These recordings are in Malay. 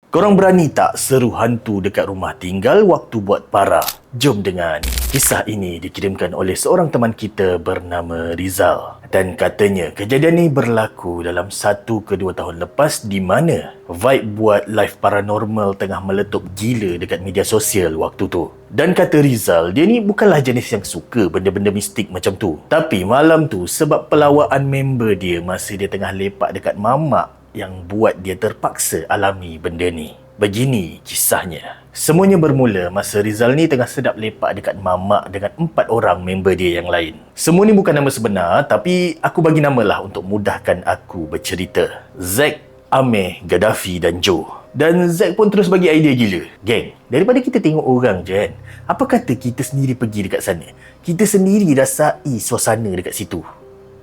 Korang berani tak seru hantu dekat rumah tinggal waktu buat para? Jom dengar ni. Kisah ini dikirimkan oleh seorang teman kita bernama Rizal. Dan katanya kejadian ni berlaku dalam 1 ke 2 tahun lepas di mana vibe buat live paranormal tengah meletup gila dekat media sosial waktu tu. Dan kata Rizal, dia ni bukanlah jenis yang suka benda-benda mistik macam tu. Tapi malam tu sebab pelawaan member dia masa dia tengah lepak dekat mamak yang buat dia terpaksa alami benda ni. Begini kisahnya. Semuanya bermula masa Rizal ni tengah sedap lepak dekat mamak dengan 4 orang member dia yang lain. Semua ni bukan nama sebenar, tapi aku bagi nama lah untuk mudahkan aku bercerita. Zack, Amir, Gaddafi dan Joe. Dan Zack pun terus bagi idea gila. Geng, daripada kita tengok orang je kan, apa kata kita sendiri pergi dekat sana? Kita sendiri rasai suasana dekat situ.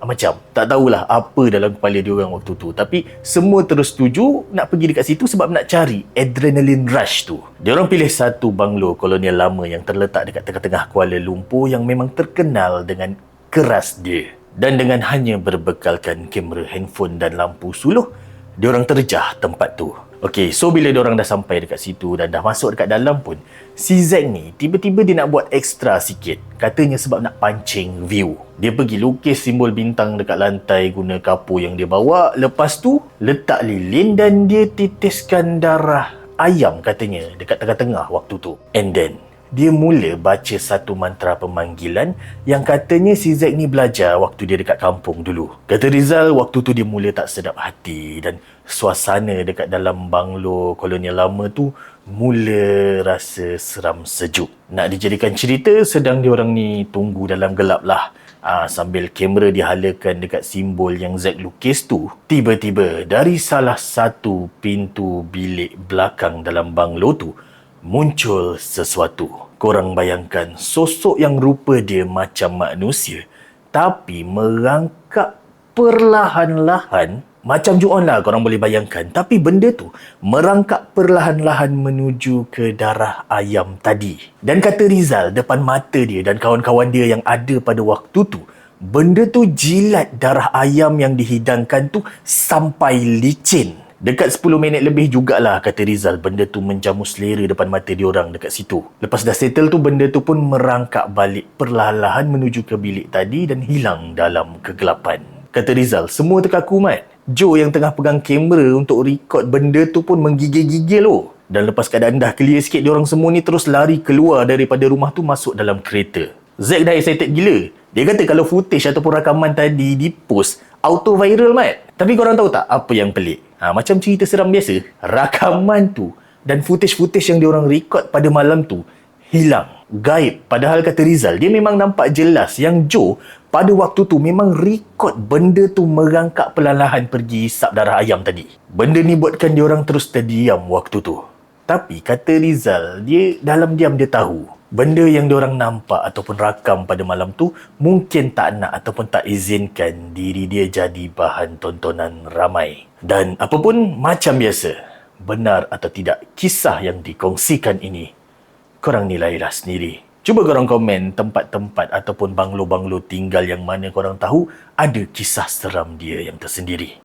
Macam, tak tahulah apa dalam kepala diorang waktu tu. Tapi semua terus setuju nak pergi dekat situ sebab nak cari adrenaline rush tu. Diorang pilih satu banglo kolonial lama yang terletak dekat tengah-tengah Kuala Lumpur yang memang terkenal dengan keras dia. Dan dengan hanya berbekalkan kamera handphone dan lampu suluh, diorang terjah tempat tu. Okey, so bila diorang dah sampai dekat situ dan dah masuk dekat dalam pun, si Zack ni tiba-tiba dia nak buat ekstra sikit. Katanya sebab nak pancing view. Dia pergi lukis simbol bintang dekat lantai guna kapur yang dia bawa. Lepas tu, letak lilin dan dia titiskan darah ayam katanya dekat tengah-tengah waktu tu. And then, dia mula baca satu mantra pemanggilan yang katanya si Zack ni belajar waktu dia dekat kampung dulu. Kata Rizal, waktu tu dia mula tak sedap hati dan suasana dekat dalam banglo kolonial lama tu mula rasa seram sejuk. Nak dijadikan cerita, sedang diorang ni tunggu dalam gelap lah. Sambil kamera dihalakan dekat simbol yang Zack lukis tu, tiba-tiba dari salah satu pintu bilik belakang dalam banglo tu muncul sesuatu. Korang bayangkan sosok yang rupa dia macam manusia tapi merangkak perlahan-lahan. Macam Ju-on lah korang boleh bayangkan. Tapi benda tu merangkak perlahan-lahan menuju ke darah ayam tadi. Dan kata Rizal, depan mata dia dan kawan-kawan dia yang ada pada waktu tu, benda tu jilat darah ayam yang dihidangkan tu sampai licin. Dekat 10 minit lebih jugalah kata Rizal, benda tu menjamu selera depan mata diorang dekat situ. Lepas dah settle tu, benda tu pun merangkak balik perlahan-lahan menuju ke bilik tadi dan hilang dalam kegelapan. Kata Rizal, semua terkaku mat. Joe yang tengah pegang kamera untuk rekod benda tu pun menggigil-gigil loh. Dan lepas keadaan dah clear sikit, diorang semua ni terus lari keluar daripada rumah tu masuk dalam kereta. Zack dah excited gila. Dia kata kalau footage ataupun rakaman tadi dipost, auto viral mat. Tapi korang tahu tak apa yang pelik? Macam cerita seram biasa, rakaman tu dan footage-footage yang diorang rekod pada malam tu hilang, gaib. Padahal kata Rizal, dia memang nampak jelas yang Joe pada waktu tu memang rekod benda tu merangkak perlahan pergi hisap darah ayam tadi. Benda ni buatkan diorang terus terdiam waktu tu. Tapi kata Rizal, dia dalam diam dia tahu benda yang diorang nampak ataupun rakam pada malam tu mungkin tak nak ataupun tak izinkan diri dia jadi bahan tontonan ramai. Dan apapun macam biasa, benar atau tidak kisah yang dikongsikan ini, korang nilailah sendiri. Cuba korang komen tempat-tempat ataupun banglo-banglo tinggal yang mana korang tahu ada kisah seram dia yang tersendiri.